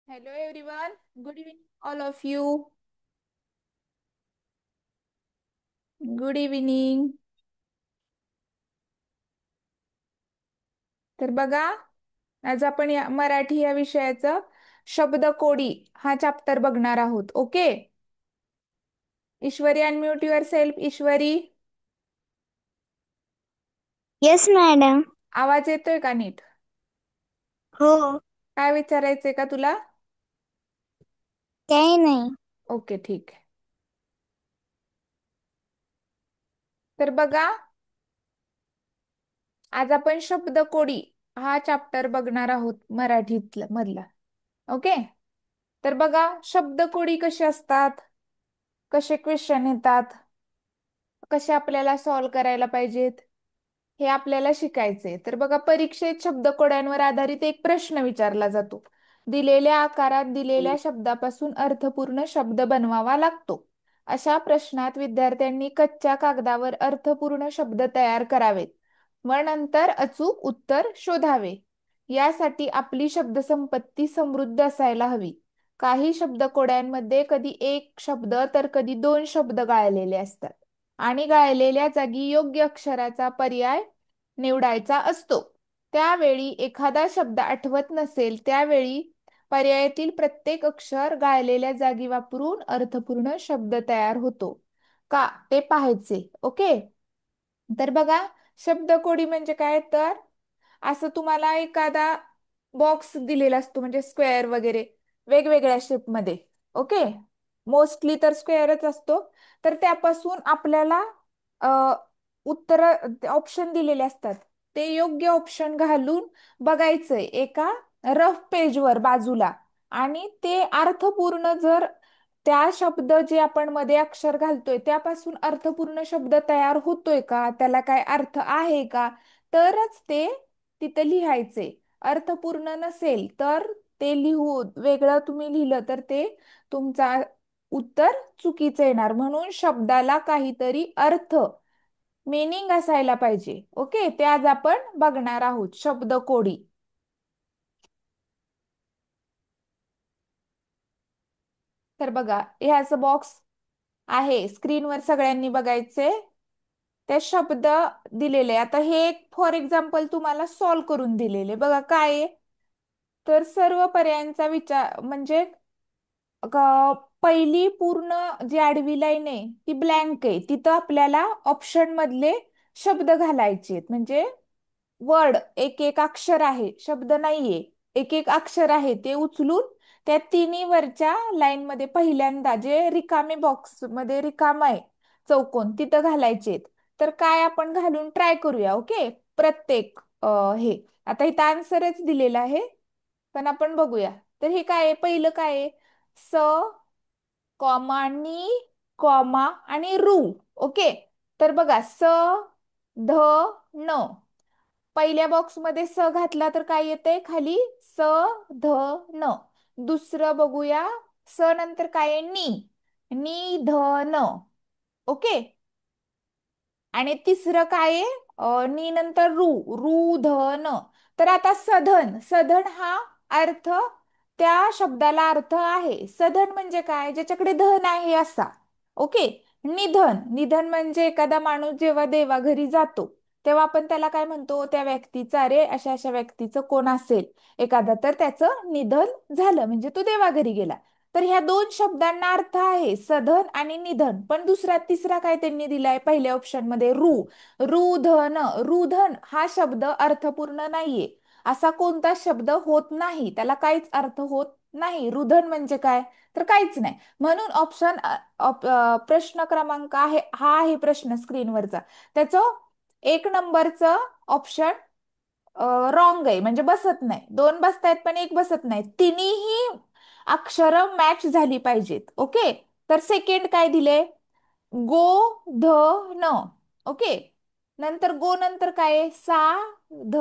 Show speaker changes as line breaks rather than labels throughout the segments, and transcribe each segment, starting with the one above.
Hello everyone. Good evening, all of you. Good evening. तर बघा, आज आपण या मराठी या विषयाचं शब्दकोडी हा चॅप्टर बघणार आहोत. Okay. Ishwari unmute your self. Ishwari,
yes madam.
आवाज येतोय का नीट?
हो.
काय विचारायचंय का तुला?
काही नाही.
ओके, ठीक आहे. तर बघा, आज आपण शब्दकोडी हा चॅप्टर बघणार आहोत मराठीतला मधला. ओके. तर बघा, शब्दकोडी कशी असतात, कसे क्वेश्चन येतात, कसे आपल्याला सॉल्व करायला पाहिजेत, हे आपल्याला शिकायचे. तर बघा, परीक्षेत शब्दकोड्यांवर आधारित एक प्रश्न विचारला जातो. दिलेल्या आकारात दिलेल्या शब्दापासून अर्थपूर्ण शब्द बनवावा लागतो. अशा प्रश्नात विद्यार्थ्यांनी कच्च्या कागदावर अर्थपूर्ण शब्द तयार करावेत व नंतर अचूक उत्तर शोधावे. यासाठी आपली शब्दसंपत्ती समृद्ध असायला हवी. काही शब्दकोड्यांमध्ये कधी एक शब्द तर कधी दोन शब्द गाळलेले असतात आणि गाळलेल्या जागी योग्य अक्षराचा पर्याय निवडायचा असतो. त्यावेळी एखादा शब्द आठवत नसेल त्यावेळी पर्यायातील प्रत्येक अक्षर गाळलेल्या जागी वापरून अर्थपूर्ण शब्द तयार होतो का ते पाहायचे. ओके. तर बघा, शब्दकोडी म्हणजे काय, तर असं तुम्हाला एखादा बॉक्स दिलेला असतो, म्हणजे स्क्वेअर वगैरे वेगवेगळ्या शेपमध्ये. ओके. मोस्टली तर स्क्वेअरच असतो. तर त्यापासून आपल्याला उत्तर ऑप्शन दिलेले असतात. ते योग्य ऑप्शन घालून बघायचंय एका रफ पेजवर बाजूला, आणि ते अर्थपूर्ण, जर त्या शब्द जे आपण मध्ये अक्षर घालतोय त्यापासून अर्थपूर्ण शब्द तयार होतोय का, त्याला काय अर्थ आहे का, तरच ते तिथे लिहायचे. अर्थपूर्ण नसेल तर ते लिहू वेगळं तुम्ही लिहिलं तर ते तुमचा उत्तर चुकीचं येणार. म्हणून शब्दाला काहीतरी अर्थ, मीनिंग असायला पाहिजे. ओके. ते आज आपण बघणार आहोत, शब्दकोडी. तर बघा, हे असं बॉक्स आहे स्क्रीनवर, सगळ्यांनी बघायचे. ते शब्द दिलेले. आता हे एक फॉर एक्झाम्पल तुम्हाला सॉल्व करून दिलेले. बघा काय आहे, तर सर्व पर्यायांचा विचार म्हणजे पहिली पूर्ण जी आडवी लाईन आहे ती ब्लँक आहे. तिथं आपल्याला ऑप्शन मधले शब्द घालायचे आहेत. म्हणजे वर्ड, एक एक अक्षर आहे, शब्द नाहीये, एक एक अक्षर आहे, ते उचलून त्या तिन्ही वरच्या लाईन मध्ये पहिल्यांदा जे रिकामे बॉक्स मध्ये रिकाम आहे चौकोन, तिथं घालायचे. तर काय, आपण घालून ट्राय करूया. ओके. प्रत्येक हे आता इथं आन्सरच दिलेला आहे, पण आपण बघूया. तर हे काय आहे, पहिलं काय आहे, स, कॉमा, नी, कॉमा आणि रू. ओके. तर बघा, स, ध, न. पहिल्या बॉक्समध्ये स घातला तर काय येते खाली, स, ध, न. दुसरं बघूया, स नंतर काय आहे, नी, नी, ध, न. ओके. आणि तिसरं काय आहे, नी नंतर रू, रू, ध, न. तर आता सधन, सधन हा अर्थ, त्या शब्दाला अर्थ आहे. सधन म्हणजे काय, ज्याच्याकडे धन आहे असा. ओके. निधन, निधन म्हणजे एखादा माणूस जेव्हा देवाघरी जातो तेव्हा आपण त्याला काय म्हणतो, त्या व्यक्तीचा, अरे अशा अशा व्यक्तीचं कोण असेल एखादा, तर त्याचं निधन झालं म्हणजे तो देवाघरी गेला. तर ह्या दोन शब्दांना अर्थ आहे, सधन आणि निधन. पण दुसरा तिसरा काय त्यांनी दिलाय पहिल्या ऑप्शन मध्ये, रू, रुधन. रुधन हा शब्द अर्थपूर्ण नाहीये. असा कोणता शब्द होत नाही, त्याला काहीच अर्थ होत नाही. रुधन म्हणजे काय, तर काहीच नाही. म्हणून ऑप्शन, प्रश्न क्रमांक आहे हा आहे प्रश्न स्क्रीनवरचा, त्याचं एक नंबरचं ऑप्शन रॉंग आहे, म्हणजे बसत नाही. दोन बसतायत पण एक बसत नाही. तिन्ही अक्षर मॅच झाली पाहिजेत. ओके. तर सेकंड काय दिले, गो, ध, न. ओके. नंतर गो नंतर काय आहे, सा, ध,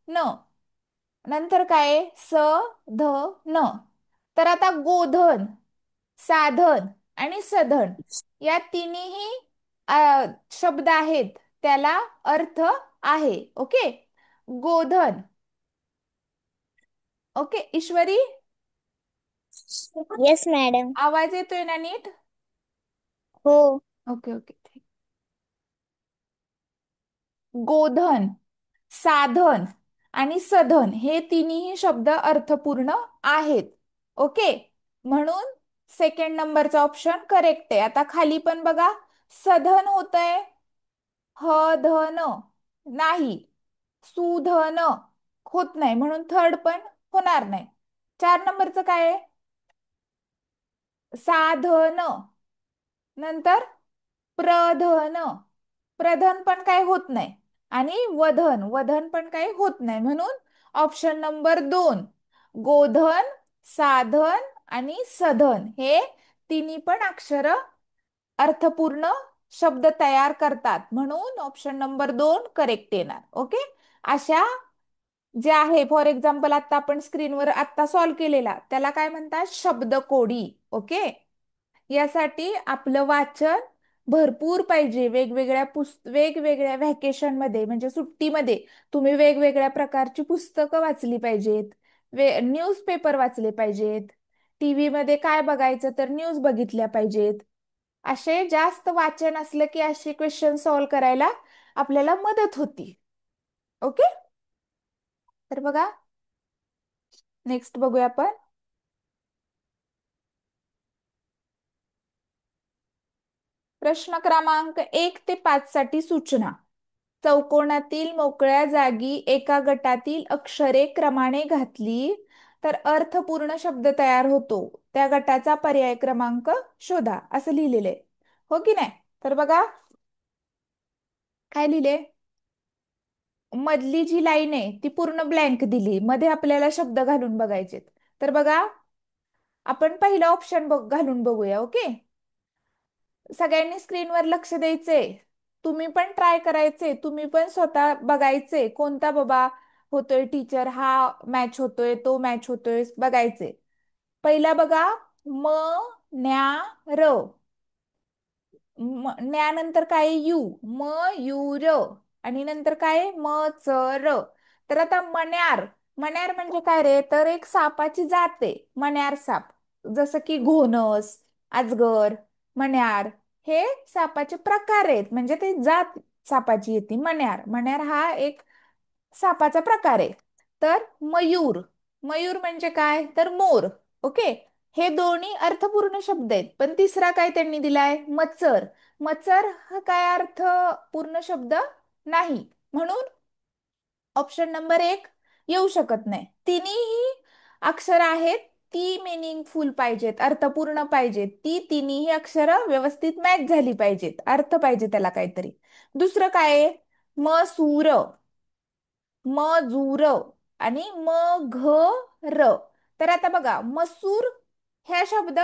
न. नंतर काय आहे, स, ध, न. तर आता गोधन, साधन आणि सधन या तिन्ही शब्द आहेत, त्याला अर्थ आहे. ओके. गोधन. ओके ईश्वरी,
येस मॅडम.
आवाज येतोय ना नीट?
हो.
Okay okay. गोधन, साधन आणि सधन हे तिन्ही शब्द अर्थपूर्ण आहेत. ओके, म्हणून सेकंड नंबरचा ऑप्शन करेक्ट आहे. आता खाली पण बघा, सधन होतंय, ह धन नाही, सुधन होत नाही, म्हणून थर्ड पण होणार नाही. 4 नंबरचं काय आहे? साधन, नंतर प्रधन, प्रधन पण काय होत नाही, आणि वधन, वधन पण काही होत नाही, म्हणून ऑप्शन नंबर 2, गोधन, साधन आणि सधन हे तिन्ही पण अक्षर अर्थपूर्ण शब्द तयार करतात, म्हणून ऑप्शन नंबर 2 करेक्ट येणार. ओके, अशा जे आहे, फॉर एक्झाम्पल आता आपण स्क्रीनवर आता सॉल्व्ह केलेला, त्याला काय म्हणतात? शब्दकोडी. ओके, यासाठी आपलं वाचन भरपूर पाहिजे. वेगवेगळ्या व्हॅकेशन मध्ये म्हणजे सुट्टीमध्ये तुम्ही वेगवेगळ्या प्रकारची पुस्तकं वाचली पाहिजेत, न्यूजपेपर वाचले पाहिजेत, टीव्ही मध्ये काय बघायचं तर न्यूज बघितल्या पाहिजेत. असे जास्त वाचन असलं की असे क्वेश्चन सॉल्व्ह करायला आपल्याला मदत होती. ओके, तर बघा, नेक्स्ट बघूया आपण. प्रश्न क्रमांक 1 ते 5 साठी सूचना. चौकोनातील मोकळ्या जागी एका गटातील अक्षरे क्रमाने घातली तर अर्थपूर्ण शब्द तयार होतो. त्या गटाचा पर्याय क्रमांक शोधा, असं लिहिलेलं आहे. हो की नाही? तर बघा काय लिहिले. मधली जी लाईन आहे ती पूर्ण ब्लँक दिली, मध्ये आपल्याला शब्द घालून बघायचे. तर बघा, आपण पहिला ऑप्शन घालून बघूया. ओके, सगळ्यांनी स्क्रीनवर लक्ष द्यायचे, तुम्ही पण ट्राय करायचे, तुम्ही पण स्वतः बघायचे कोणता बाबा होतोय टीचर, हा मॅच होतोय, तो मॅच होतोय, बघायचे. पहिला बघा, म न्या र, न्यानंतर काय? यू, म यू र, आणि नंतर काय? म च र. तर आता मण्यार, मण्यार म्हणजे काय रे? तर एक सापाची जात आहे मण्यार साप, जसं की घोणस, अजगर, मण्यार हे सापाचे प्रकार आहेत, म्हणजे ते जात सापाची येते मण्यार. मण्यार हा एक सापाचा प्रकार आहे. तर मयूर, मयूर म्हणजे काय? तर मोर. ओके, हे दोन्ही अर्थपूर्ण शब्द आहेत. पण तिसरा काय त्यांनी दिलाय? मचर. मचर हा काय अर्थपूर्ण शब्द नाही, म्हणून ऑप्शन नंबर 1 येऊ शकत नाही. तिन्ही अक्षर आहेत, ती मिनिंगफुल पाहिजेत, अर्थपूर्ण पाहिजेत, ती तिन्ही अक्षरं व्यवस्थित मॅच झाली पाहिजेत, अर्थ पाहिजे त्याला काहीतरी. दुसरं काय आहे? मसूर, मजूर आणि मघर. तर आता बघा, मसूर ह्या शब्द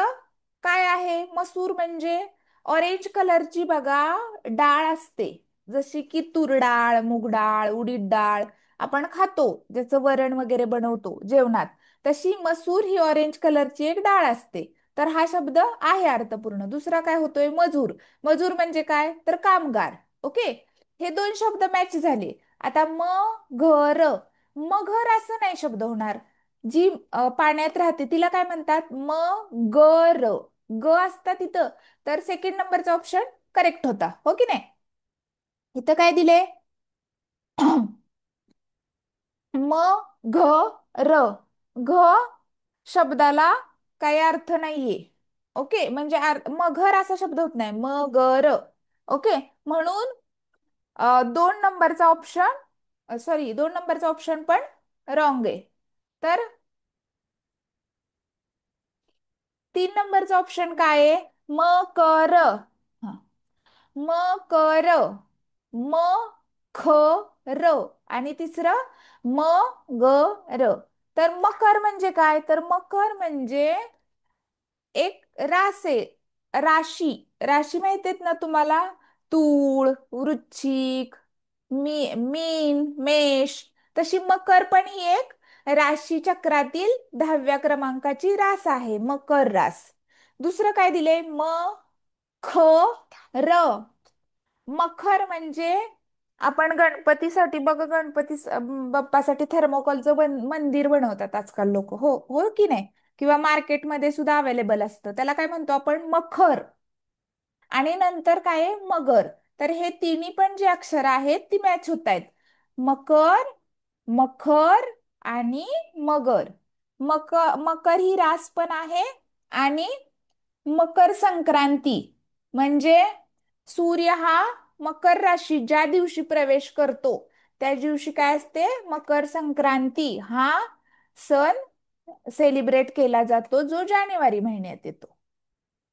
काय आहे? मसूर म्हणजे ऑरेंज कलरची बघा डाळ असते, जशी की तूर डाळ, मूग डाळ, उडीद डाळ आपण खातो, ज्याचं वरण वगैरे बनवतो जेवणात, तशी मसूर ही ऑरेंज कलरची एक डाळ असते. तर हा शब्द आहे अर्थपूर्ण. दुसरा काय होतोय? मजूर. मजूर म्हणजे काय? तर कामगार. ओके, हे दोन शब्द मॅच झाले. आता घर, मगर असं नाही शब्द होणार. जी पाण्यात राहते तिला काय म्हणतात? मगर, ग असता तिथं. तर सेकंड नंबरचा ऑप्शन करेक्ट होता. हो की नाही? इथं काय दिले? म घ र, घ शब्दाला काही अर्थ नाहीये. ओके, म्हणजे मगर असा शब्द होत नाही, मगर. ओके, म्हणून 2 नंबरचा ऑप्शन, सॉरी, 2 नंबरचा ऑप्शन पण रॉंग आहे. तर 3 नंबरचा ऑप्शन काय आहे? मकर. हा, मकर, म ख र, आणि तिसरं म ग र. तर मकर म्हणजे काय? तर मकर म्हणजे एक रास आहे, राशी. राशी माहित आहेत ना तुम्हाला? तूळ, वृश्चिक, मीन, मेष. तशी मकर पण ही एक राशी चक्रातील 10व्या क्रमांकाची रास आहे, मकर रास. दुसरं काय दिले? ख र, मखर म्हणजे आपण गणपतीसाठी बघ, बाप्पासाठी थर्मोकॉलचं मंदिर बनवतात आजकाल लोक. हो, हो की नाही? किंवा मार्केटमध्ये सुद्धा अवेलेबल असतं. त्याला काय म्हणतो आपण? मखर. आणि नंतर काय आहे? मगर. तर हे तिन्ही पण जे अक्षर आहेत ती मॅच होत आहेत. मकर, मखर आणि मगर. मकर ही रास पण आहे. आणि मकर संक्रांती म्हणजे सूर्य हा मकर राशीत ज्या दिवशी प्रवेश करतो त्या दिवशी काय असते? मकर संक्रांती हा सण सेलिब्रेट केला जातो, जो जानेवारी महिन्यात येतो.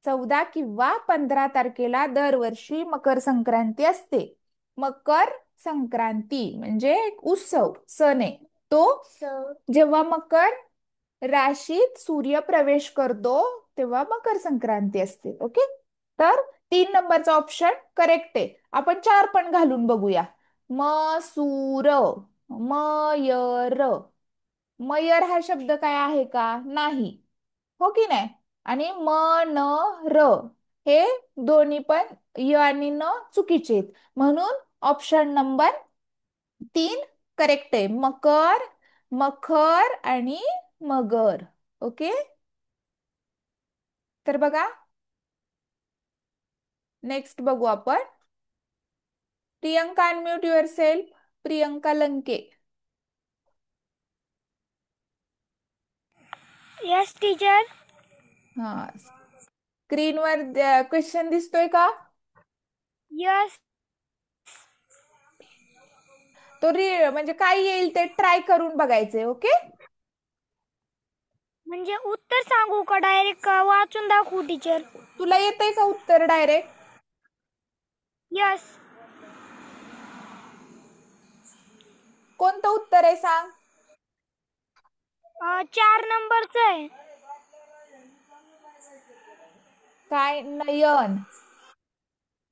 14 किंवा 15 तारखेला दरवर्षी मकर संक्रांती असते. मकर संक्रांती म्हणजे एक उत्सव, सण आहे तो. जेव्हा मकर राशीत सूर्य प्रवेश करतो तेव्हा मकर संक्रांती असते. ओके. तर 3 नंबरचा ऑप्शन करेक्ट आहे. आपण चार पण घालून बघूया. मसूर, मयर. मयर हा शब्द काय आहे का? नाही. हो की नाही? आणि र, हे दोन्ही पण य आणि न चुकीचे आहेत. म्हणून ऑप्शन नंबर 3 करेक्ट आहे. मकर, मखर आणि मगर. ओके. तर बघा, नेक्स्ट बघू आपण. Priyanka, unmute your self. Priyanka Lanke.
Yes teacher.
हा, स्क्रीनवर क्वेश्चन दिसतोय का?
यस.
तो म्हणजे काय येईल ते ट्राय करून बघायचे. ओके.
म्हणजे उत्तर सांगू का डायरेक्ट का वाचून दाखवू टीचर?
तुला येतंय का उत्तर डायरेक्ट?
यस.
कोणतं उत्तर आहे सांग?
4 नंबरचं आहे.
काय? नयन,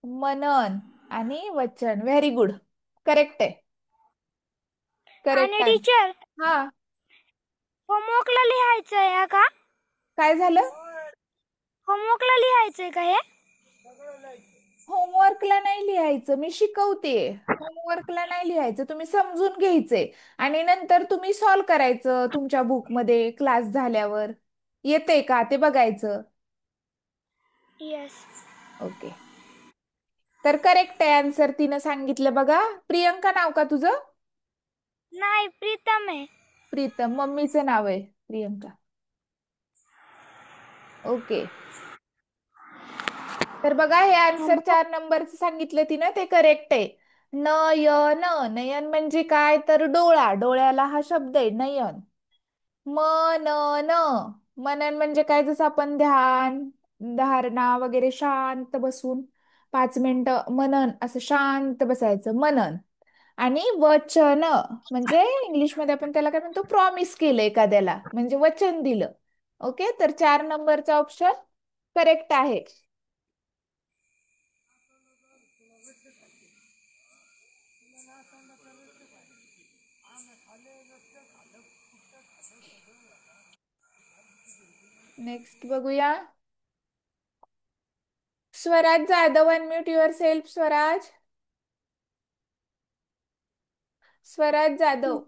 मनन आणि वचन. Very good. करेक्ट आहे. करेक्ट
आणि
आहे.
टीचर,
हा.
होमवर्कला लिहायचं आहे का?
काय झालं?
होमवर्कला लिहायचंय का हे?
होमवर्कला नाही लिहायचं, मी शिकवते. होमवर्कला नाही लिहायचं, तुम्ही समजून घ्यायचे आणि नंतर तुम्ही सॉल्व करायचं तुमच्या बुकमध्ये क्लास झाल्यावर. येते का ते बघायचं.
यस.
ओके. तर करेक्ट आहे आन्सर तिनं सांगितलं बघा. प्रियंका नाव का तुझं?
नाही, प्रीतम आहे.
प्रीतम, मम्मीचं नाव आहे प्रियंका. ओके. तर बघा, हे आन्सर 4 नंबरचं सांगितलं तिनं ते करेक्ट आहे. नयन, नयन म्हणजे काय? तर डोळा. डोळ्याला हा शब्द आहे नयन. मनन, मनन म्हणजे काय? जसं आपण ध्यान, धारणा वगैरे शांत बसून 5 मिनिटं मनन, असं शांत बसायचं, मनन. आणि वचन म्हणजे इंग्लिशमध्ये आपण त्याला काय म्हणतो? प्रॉमिस केलं एखाद्याला, म्हणजे वचन दिलं. ओके. तर 4 नंबरचा ऑप्शन करेक्ट आहे. नेक्स्ट बघूया. Swaraj Jadhav, unmute your self. Swaraj, Swaraj Jadhav.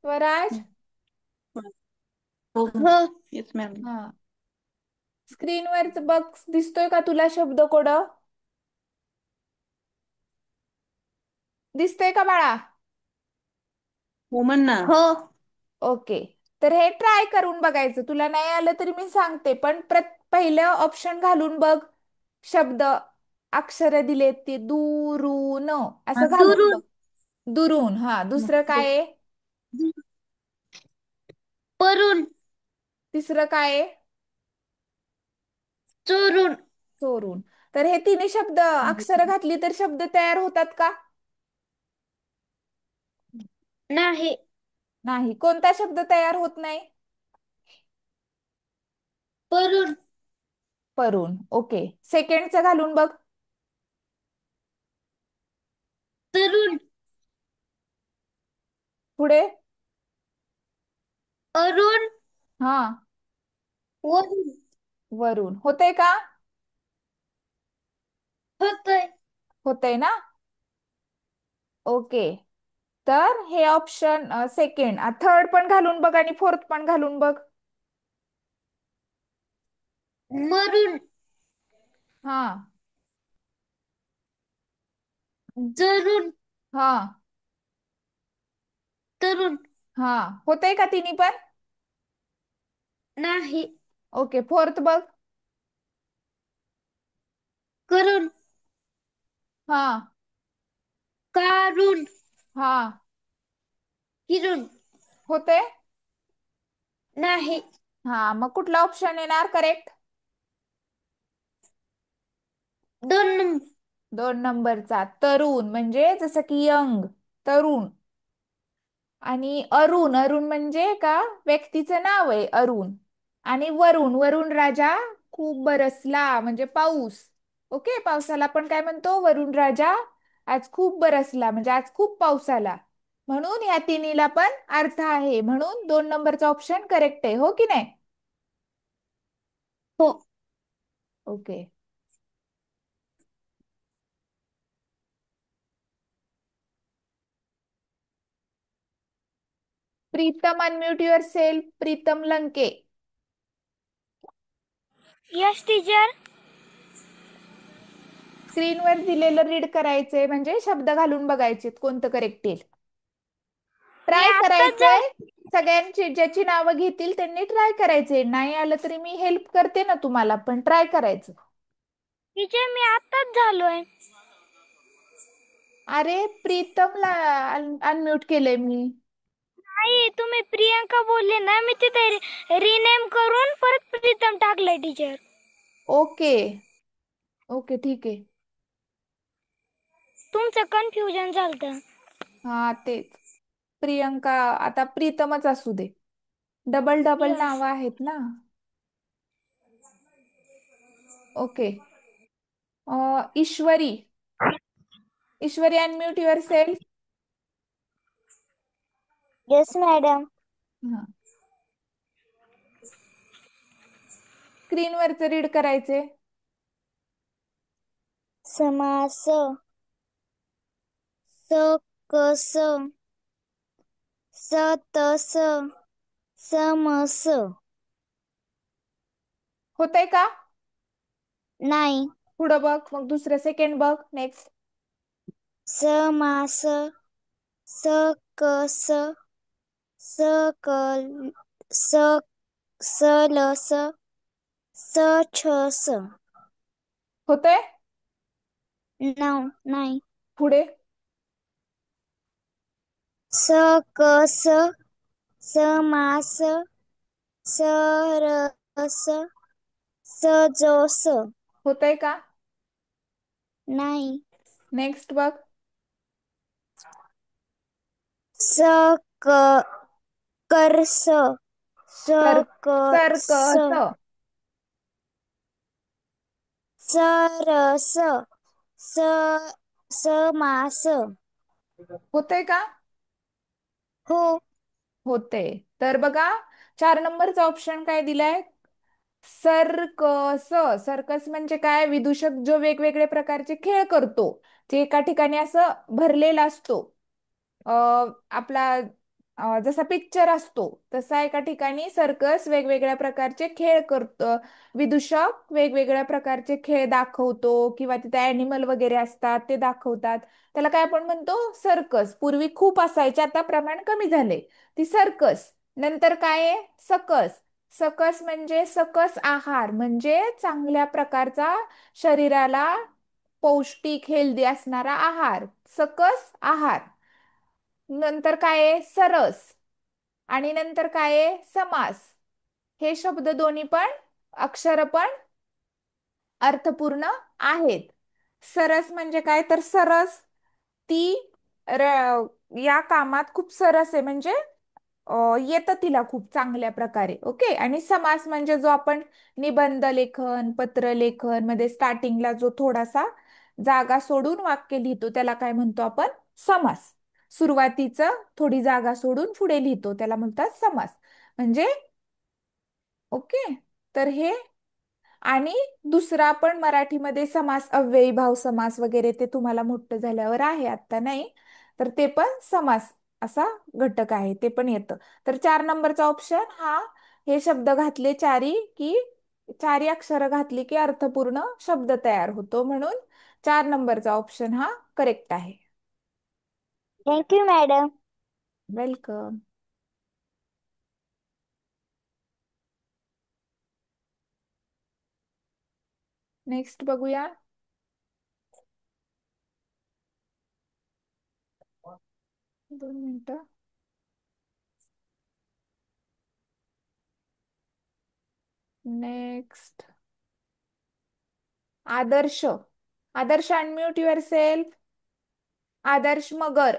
Swaraj.
हो येस मॅम.
हा, स्क्रीनवर बघ, दिसतोय का तुला शब्द कोड? दिसतोय का बाळा?
हो म्हण ना. हो.
ओके. तर हे ट्राय करून बघायचं. तुला नाही आलं तरी मी सांगते, पण पहिलं ऑप्शन घालून बघ. शब्द, अक्षर दिलेत ते दुरून, असं घालून
दुरून.
बघ. दुरून. हा. दुसरं काय आहे?
परून.
तिसरं काय आहे?
चोरून.
चोरून. तर हे तिन्ही शब्द अक्षर घातली तर शब्द तयार होतात का?
नाही.
नाही. कोणता शब्द तयार होत नाही?
परून.
परून. ओके. सेकंडचं घालून बघ.
तरून.
पुढे.
अरुण.
हा.
वरून.
वरून. होतंय का?
होतय.
होतंय ना? ओके. तर हे ऑप्शन सेकंड, थर्ड पण घालून बघ आणि फोर्थ पण घालून बघ.
मरून,
हा.
जरून,
हा.
तरुण,
हा. होतंय का तिन्ही पण?
नाही.
ओके, फोर्थ बघ.
करून,
हा.
काढून,
हा.
किरून,
होतंय.
नाही.
हा, मग कुठला ऑप्शन येणार करेक्ट?
2 नंबर.
2 नंबरचा तरुण, म्हणजे जसं की यंग, तरुण. आणि अरुण, अरुण म्हणजे का व्यक्तीचं नाव आहे अरुण. आणि वरुण, वरुण राजा खूप बरसला म्हणजे पाऊस. ओके, पावसाला आपण काय म्हणतो? वरुण राजा आज खूप बरसला म्हणजे आज खूप पाऊस आला. म्हणून ह्या तिन्हीला पण अर्थ आहे, म्हणून 2 नंबरचा ऑप्शन करेक्ट आहे, हो की नाही?
हो.
Okay. Pritam, unmute your self. Pritam Lanke.
Yes teacher.
स्क्रीनवर दिलेलं रीड करायचंय, म्हणजे शब्द घालून बघायचे कोणतं करेक्ट येईल.
मी
ट्राय
आत्ताच
करायचंय. सगळ्यांची ज्याची नावं घेतील त्यांनी ट्राय करायचंय. नाही आलं तरी मी हेल्प करते ना तुम्हाला, पण ट्राय करायचं.
टीचर मी आत्ताच झालोय.
अरे प्रीतमला अनम्यूट केलंय मी.
नाही, तुम्ही प्रियांका बोलले ना, मी तिथे रिनेम करून परत प्रीतम टाकलंय टीचर.
ओके. ओके, ठीक आहे.
तुमचं कन्फ्युजन झालं.
हा तेच. प्रियंका आता प्रीतमच असू दे. Double double
yes.
नावं आहेत ना. Okay. Ishwari. Ishwari, unmute yourself.
Yes madam.
स्क्रीनवरच रीड करायचे.
समास, सकस, सतस, समस.
होतंय का?
नाही.
पुढं बघ, मग दुसरं सेकंड बघ. नेक्स्ट.
समास, सकस, सकल, सलस, सछस.
होतंय.
नाही.
पुढे.
सकस, समास, सरस, सजोस.
होतंय का?
नाही.
नेक्स्ट बघ.
सक कर्स,
सर
सकस,
सर्कस.
सरस, स समास.
होतंय का?
हो.
होते. तर बघा, 4 नंबरचा ऑप्शन काय दिलाय? सर्कस. सर्कस म्हणजे काय? विदूषक जो वेगवेगळे प्रकारचे खेळ करतो, ते एका ठिकाणी असं भरलेला असतो. आपला जसा पिक्चर असतो तसा एका ठिकाणी सर्कस वेगवेगळ्या प्रकारचे खेळ करतो. विदूषक वेगवेगळ्या प्रकारचे खेळ दाखवतो, किंवा तिथे ॲनिमल वगैरे असतात ते दाखवतात. त्याला काय आपण म्हणतो? सर्कस. पूर्वी खूप असायचे, आता प्रमाण कमी झाले. ती सर्कस. नंतर काय आहे? सकस. सकस म्हणजे सकस आहार, म्हणजे चांगल्या प्रकारचा, शरीराला पौष्टिक हेल्दी असणारा आहार, सकस आहार. नंतर काय आहे? सरस. आणि नंतर काय आहे? समास. हे शब्द दोन्ही पण, अक्षर पण अर्थपूर्ण आहेत. सरस म्हणजे काय? तर सरस, ती या कामात खूप सरस आहे, म्हणजे येतं तिला खूप चांगल्या प्रकारे. ओके. आणि समास म्हणजे जो आपण निबंध लेखन, पत्र लेखन मध्ये स्टार्टिंगला जो थोडासा जागा सोडून वाक्य लिहितो त्याला काय म्हणतो आपण? समास. सुरुवातीचं थोडी जागा सोडून पुढे लिहितो त्याला म्हणतात समास. म्हणजे ओके. तर हे. आणि दुसरा पण मराठीमध्ये समास, अव्ययीभाव समास वगैरे ते तुम्हाला मोठं झाल्यावर आहे, आता नाही. तर ते पण समास असा घटक आहे, ते पण येतं. तर 4 नंबरचा ऑप्शन हा, हे शब्द घातले चारी की चारी अक्षरं घातली की अर्थपूर्ण शब्द तयार होतो, म्हणून 4 नंबरचा ऑप्शन हा करेक्ट आहे.
Thank you madam.
वेलकम. नेक्स्ट बघूया. 2 मिनिटं. Next, Adarsh. Adarsh, unmute yourself. Adarsh Magar.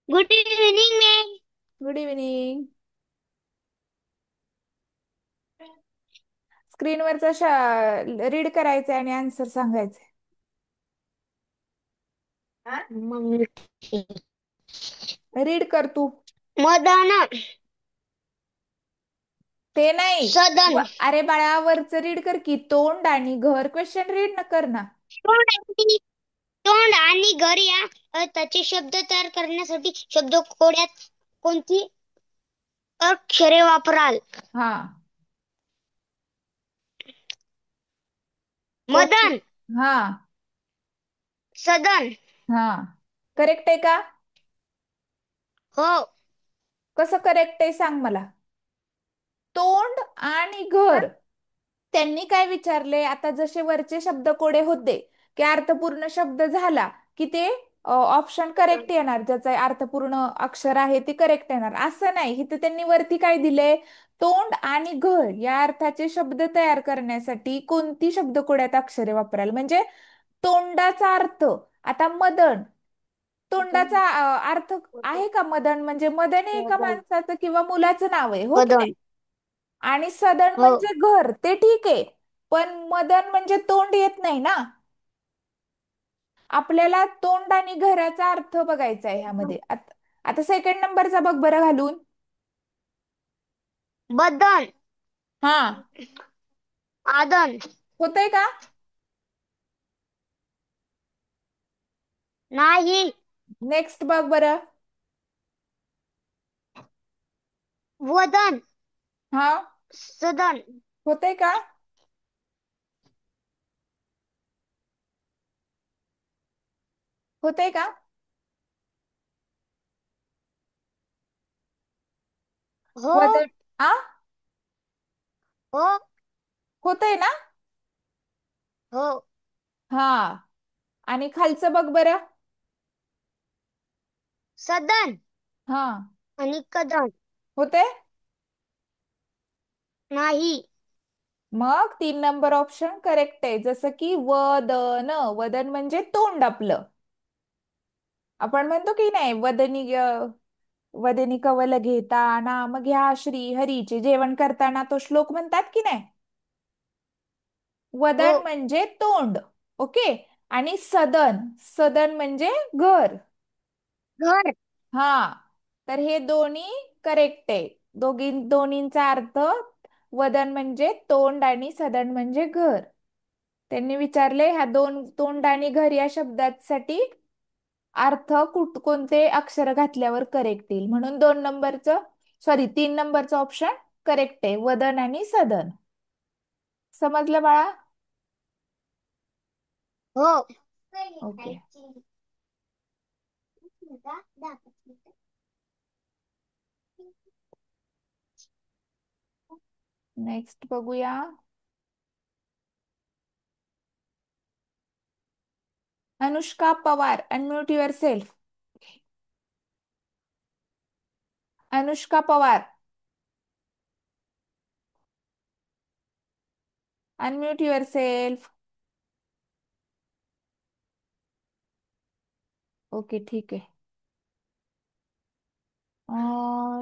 Good evening ma'am.
Good evening. स्क्रीनवरचा रीड करायचंय आणि आन्सर सांगायचे.
मग
रीड कर तू.
मदन.
ते नाही.
सदन.
अरे बाळा, वरच रीड कर की, तोंड आणि घर. क्वेश्चन रीड न कर ना.
तोंड आणि घर या अर्थाचे शब्द तयार करण्यासाठी शब्दकोड्यात कोणती अक्षरे वापराल?
हा. कोणती?
मदन.
हा.
सदन.
हा. करेक्ट आहे का?
हो.
कसं करेक्ट आहे सांग मला. तोंड आणि घर, त्यांनी काय विचारले, आता जसे वरचे शब्द कोडे होते की अर्थपूर्ण शब्द झाला की ते ऑप्शन करेक्ट येणार, ज्याचा अर्थपूर्ण अक्षर आहे ते करेक्ट येणार. असं नाही, इथे त्यांनी वरती काय दिले, तोंड आणि घर या अर्थाचे शब्द तयार करण्यासाठी कोणती शब्दकोड्यात अक्षरे वापराल. म्हणजे तोंडाचा अर्थ, आता मदन, तोंडाचा अर्थ आहे का मदन, म्हणजे मदन हे एका
मदन.
माणसाचं किंवा मुलाचं नाव आहे, हो की नाही.
मदन.
आणि सदन
हो.
म्हणजे घर, ते ठीक आहे, पण मदन म्हणजे तोंड येत नाही ना. आपल्याला तोंड आणि घराचा अर्थ बघायचा आहे ह्यामध्ये. आता 2nd नंबरचा बघ बरं घालून.
बदन.
हा.
आदन.
होतंय का?
नाही.
नेक्स्ट बघ बरं.
वदन.
हा.
सदन.
होतंय का? होतंय का?
हो.
वदन. आ.
हो.
होतंय ना?
हो.
हा. आणि खालचं बघ बरं.
सदन
हा.
आणि कदन.
होतंय.
नाही.
मग 3 नंबर ऑप्शन करेक्ट आहे. जसं की वदन, वदन म्हणजे तोंड आपलं. आपण म्हणतो की नाही, वदनी वदनी कवल घेता नाम घ्या श्री हरीचे, जेवण करताना तो श्लोक म्हणतात की नाही.
हो.
वदन म्हणजे तोंड. ओके. आणि सदन, सदन म्हणजे घर.
घर.
हा. तर हे दोन्ही करेक्ट आहे. दोन्हींचा अर्थ, वदन म्हणजे तोंड आणि सदन म्हणजे घर. त्यांनी विचारले ह्या दोन, तोंड आणि घर या शब्दासाठी अर्थ कोणते अक्षर घातल्यावर करेक्ट येईल, म्हणून 2 नंबरचं, सॉरी 3 नंबरचं ऑप्शन करेक्ट आहे, वदन आणि सदन. समजलं बाळा?
हो.
ओके. नेक्स्ट बघूया. Anushka Pawar, unmute yourself. Anushka Pawar, unmute yourself. Okay, ठीक आहे.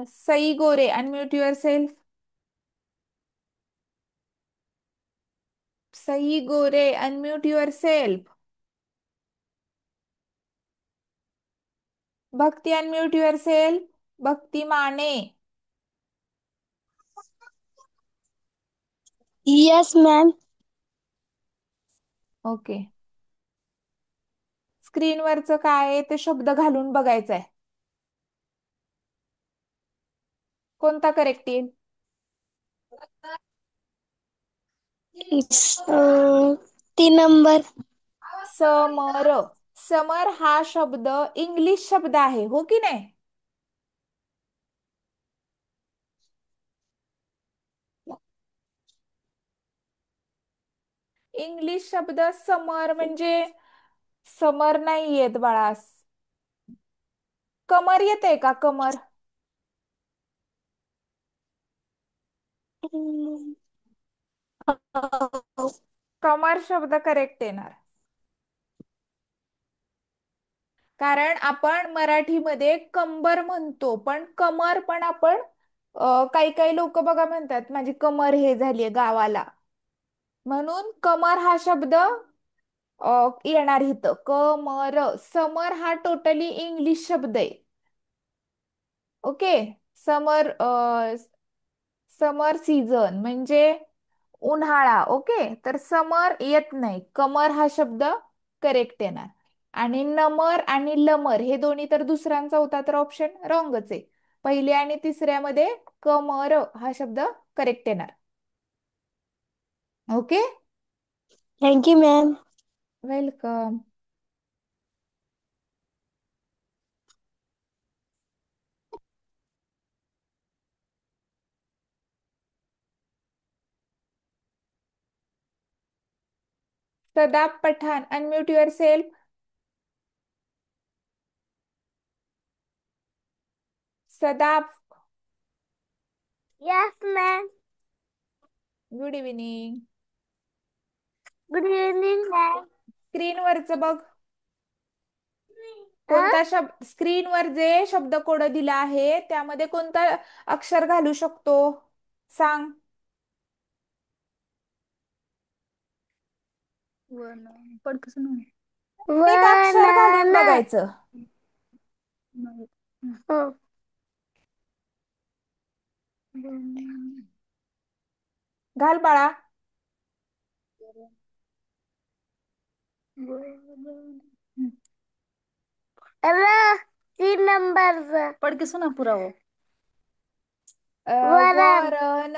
Sai Gore, unmute yourself. Sai Gore, unmute yourself. Bhakti, unmute yourself. Bhakti Mane.
Yes ma'am.
Okay. स्क्रीनवरचं काय आहे ते शब्द घालून बघायचं आहे. कोणता करेक्ट येईल?
अं, 3 नंबर.
समर. समर हा शब्द इंग्लिश शब्द आहे, हो की नाही? इंग्लिश शब्द समर म्हणजे समर नाही येत बाळा. कमर येते का कमर? कमर शब्द करेक्ट येणार. कारण आपण मराठीमध्ये कंबर म्हणतो, पण कमर पण आपण काही काही लोक बघा म्हणतात माझी कमर हे झालीये गावाला, म्हणून कमर हा शब्द येणार इथं. कमर. समर हा टोटली इंग्लिश शब्द आहे. ओके. समर समर सीझन म्हणजे उन्हाळा. ओके, तर समर येत नाही, कमर हा शब्द करेक्ट येणार. आणि नमर आणि लमर हे दोन्ही तर दुसऱ्यांचा होता, तर ऑप्शन रॉंगच आहे. पहिल्या आणि तिसऱ्यामध्ये कमर हा शब्द करेक्ट येणार. Okay.
Thank you ma'am.
Welcome. Sadab Pathan, unmute yourself. Sadab.
Yes ma'am.
Good evening.
Good evening ma'am.
स्क्रीनवरच बघ. कोणता शब्द स्क्रीनवर जे शब्द कोड दिला आहे त्यामध्ये कोणता अक्षर घालू शकतो सांग. एक अक्षर घालून
वन.
बघायचं.
हो.
घाल बाळा.
अरे 3 नंबर.
पढ़ के सुना पूरा वो।
वरण.
वरण.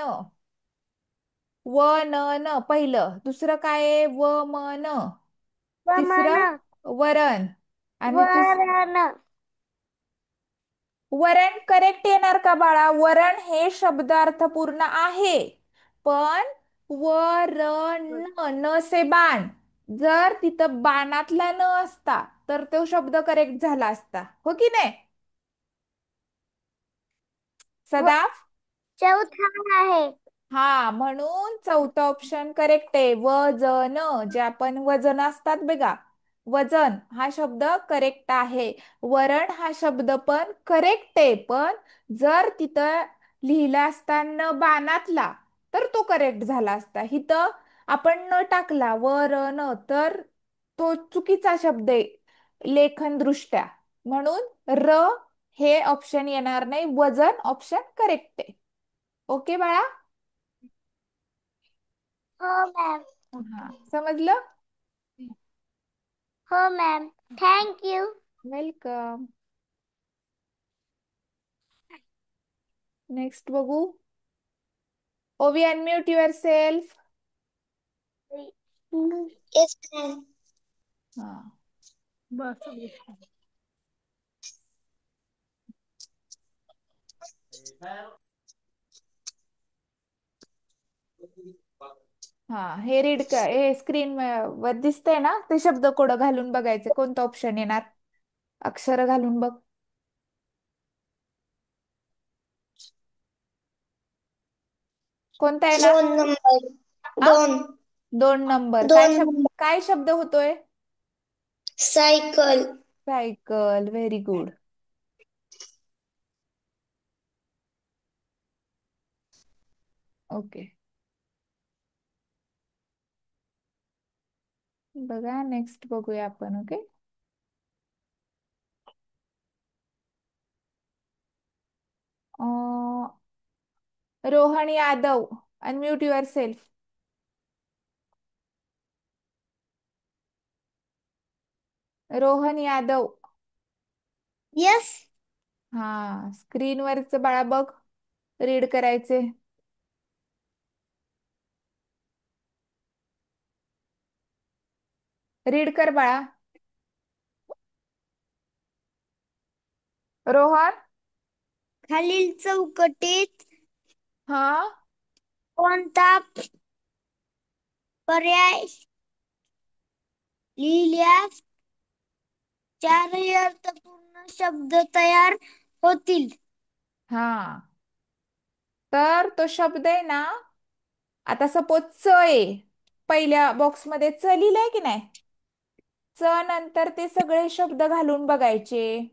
व न न पहिलं. दुसरं काय आहे? व म न.
वमन.
तिसरं वरण. आणि
वरण.
वरण करेक्ट येणार का बाळा? वरण हे शब्द अर्थपूर्ण आहे, पण वरण न से बाण, जर तिथं बाणातला न असता तर तो शब्द करेक्ट झाला असता, हो की नाही
व-
सदाफ?
चौथा आहे.
हा, म्हणून चौथा ऑप्शन करेक्ट आहे. वजन, जे आपण वजन असतात बघा, वजन हा शब्द करेक्ट आहे. वरण हा शब्द पण करेक्ट आहे, पण जर तिथं लिहिला असता न बाणातला तर तो करेक्ट झाला असता. इथं आपण न टाकला वरण तर तो चुकीचा शब्द आहे लेखन दृष्ट्या, म्हणून र हे ऑप्शन येणार नाही. वजन ऑप्शन करेक्ट आहे. ओके बाळा?
हो मॅम.
हा, समजलं?
हो मॅम. थँक्यू.
वेलकम. नेक्स्ट बघू. ओवी, unmute your self.
Yes ma'am.
हा.
बस
हा, हे रीड कर. हे स्क्रीन वर दिसतंय ना, ते शब्द कोड घालून बघायचे कोणतं ऑप्शन येणार. अक्षर घालून बघ. कोणता येणार?
2 नंबर.
हा,
2.
2 नंबर. काय
2 नंबर.
काय शब्द होतोय?
Cycle.
Cycle. Very good. Okay. बघा, नेक्स्ट बघूया आपण. Okay. Rohan Yadav, unmute your self. Rohan Yadav.
Yes.
हा, स्क्रीनवरच बाळा बघ. रीड करायचे. रीड कर बाळा. रोहन.
खालील चौकटीत
हा.
कोणता पर्याय लिहिल्यास चारही अर्थपूर्ण शब्द तयार होतील?
हा, तर तो शब्द आहे ना, आता सपोज च आहे. पहिल्या बॉक्समध्ये च लिहिलंय की नाही. च नंतर ते सगळे शब्द घालून बघायचे.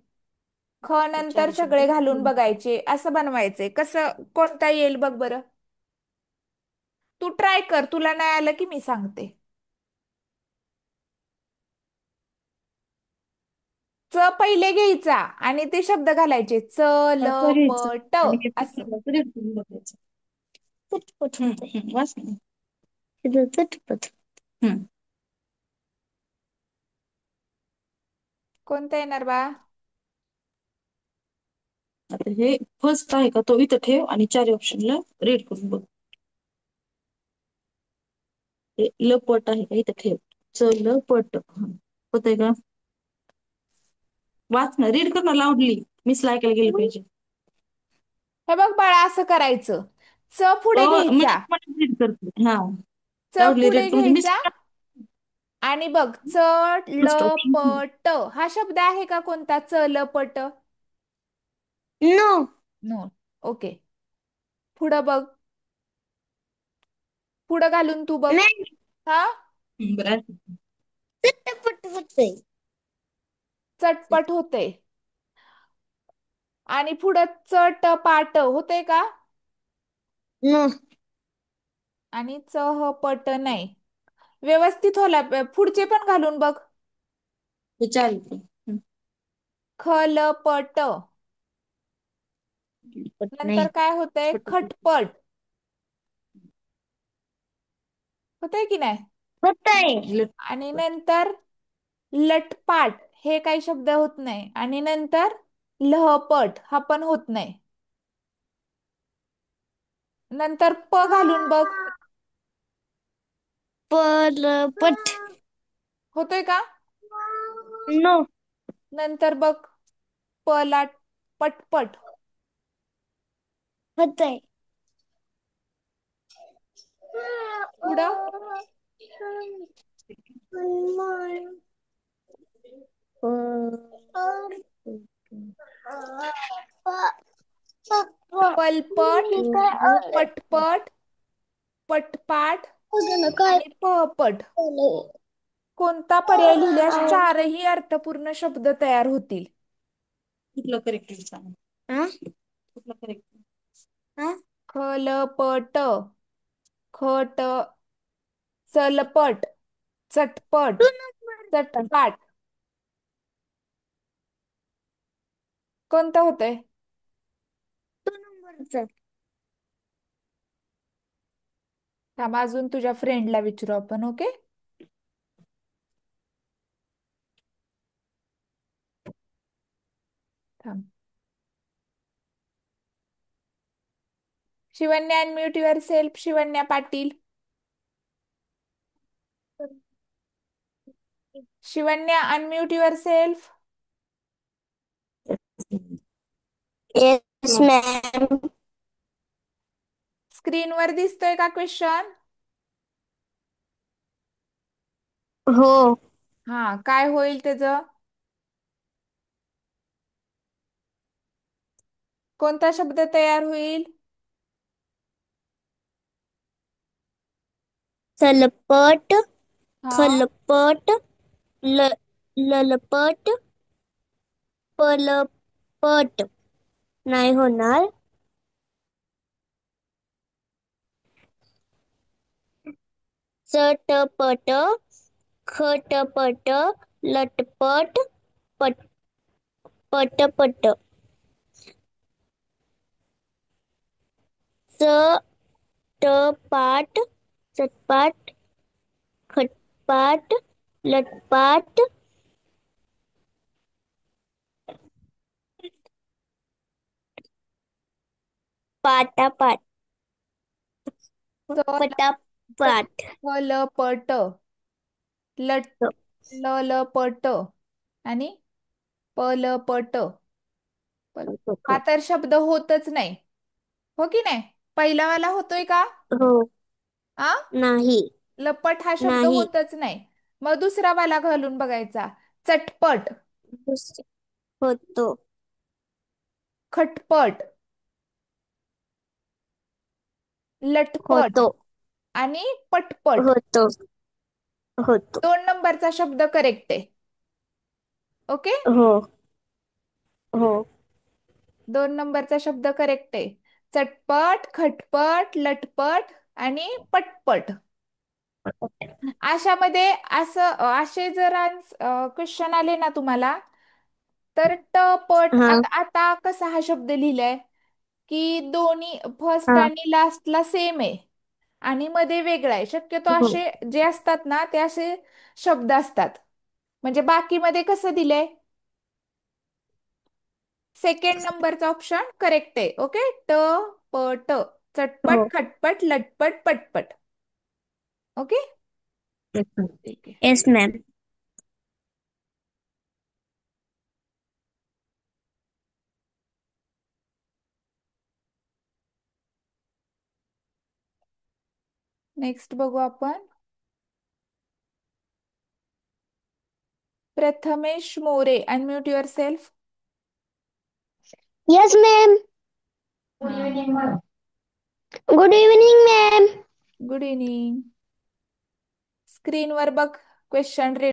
ख नंतर
चार शब्द
सगळे घालून बघायचे. असं बनवायचे. कसं कोणता येईल बघ बरं. तू ट्राय कर, तुला नाही आलं की मी सांगते. च पहिले घ्यायचा आणि ते शब्द घालायचे. च ल प
करायचं
ट
आणि हे
असं.
चुकलं तर रेटून बघायचं. पटपट वाच ना. हे चटपट.
कोणतं येणार बा.
आता हे फर्स्ट आहे का तो इथं ठेव आणि चार ऑप्शनला रेड करून बघ. हे लपट आहे का इथं ठेव. चल पट. होतंय का. वाच ना, रीड कर ना लाऊडली. मिस ऐकायला गेली पाहिजे.
हे बघ बाळा, असं करायचं. च पुढे
म्हणजे
घ्यायचा.
तुम्हाला रीड करते. हा,
च
लाऊडली
पुढे
रीड कर म्हणजे मिस.
घ्यायचा आणि बघ च ल
फर्स्ट
प
ऑप्शन.
ट हा शब्द आहे का कोणता. च ल प ट.
नो.
नो. ओके. पुढं बघ. पुढं घालून तू बघ.
मॅम,
हा.
बरं.
चटपट होतंय.
चटपट होते. आणि पुढं चट पाट होते का.
नो.
आणि चह पट नाही. व्यवस्थित होला. पुढचे पण घालून बघ.
विचार.
खलपट.
पट नाही.
नंतर काय होतंय. खटपट. होतंय की नाही.
होतंय.
आणि नंतर लटपाट हे काही शब्द होत नाही. आणि नंतर लहपट हा पण होत नाही. नंतर प घालून बघ.
पट.
होतोय का.
नो.
नंतर बघ. पलाट पटपट.
होतंय.
पुढं. पलपट. पटपट. पटपाट. आणि पहपट. कोणता पर्याय लिहिल्यास चारही अर्थपूर्ण शब्द तयार होतील.
कुठलं करेक्ट सांग. कुठलं करेक्ट.
खलपट. खट. चलपट. चटपट. चटपाट. कोणतं होतंय. थांब, अजून तुझ्या फ्रेंडला विचारू आपण. ओके. थांब. Shivanya, unmute your self. Shivanya Patil. Shivanya, unmute your self.
Yes ma'am.
स्क्रीनवर दिसतोय का क्वेश्चन.
हो.
हा, काय होईल त्याचं. कोणता शब्द तयार होईल.
चलपट.
हा.
खलपट. ललपट. पलपट. नाही होणार. चटपट. खटपट. लटपट. पटपट. चटपाट. चटपाट. खटपाट. लटपाट. पाटापाट
चल
पटापाट
लपट लट ललपट आणि पलपट. हा तर शब्द होतच नाही, हो की नाही? पहिला वाला होतोय का?
हो
आ
नाही
लपट हा शब्द
नाही
होतच नाही. मग दुसरा वाला घालून बघायचा. चटपट,
होतो
खटपट, लटपट
होतो
आणि पटपट.
होतो होतो
2 नंबरचा शब्द करेक्ट आहे. ओके.
हो हो
2 नंबरचा शब्द करेक्ट आहे. चटपट, खटपट, लटपट आणि पटपट. अशामध्ये असे जर क्वेश्चन आले ना तुम्हाला, तर टपट.
हा
आता आता कसा हा शब्द लिहिलाय की दोन्ही फर्स्ट
हा
आणि लास्टला सेम आहे आणि मध्ये वेगळा आहे. शक्यतो
हो
असे जे असतात ना ते असे शब्द असतात. म्हणजे बाकी मध्ये कसं दिलंय? 2nd नंबरचा ऑप्शन करेक्ट आहे. ओके. ट प ट
हो
चटपट खटपट लटपट पटपट. ओके. ठीक आहे.
Yes ma'am.
नेक्स्ट बघू आपण. Prathamesh More, unmute your self.
Yes ma'am. Good evening ma'am.
Good evening. स्क्रीनवर बघ क्वेश्चन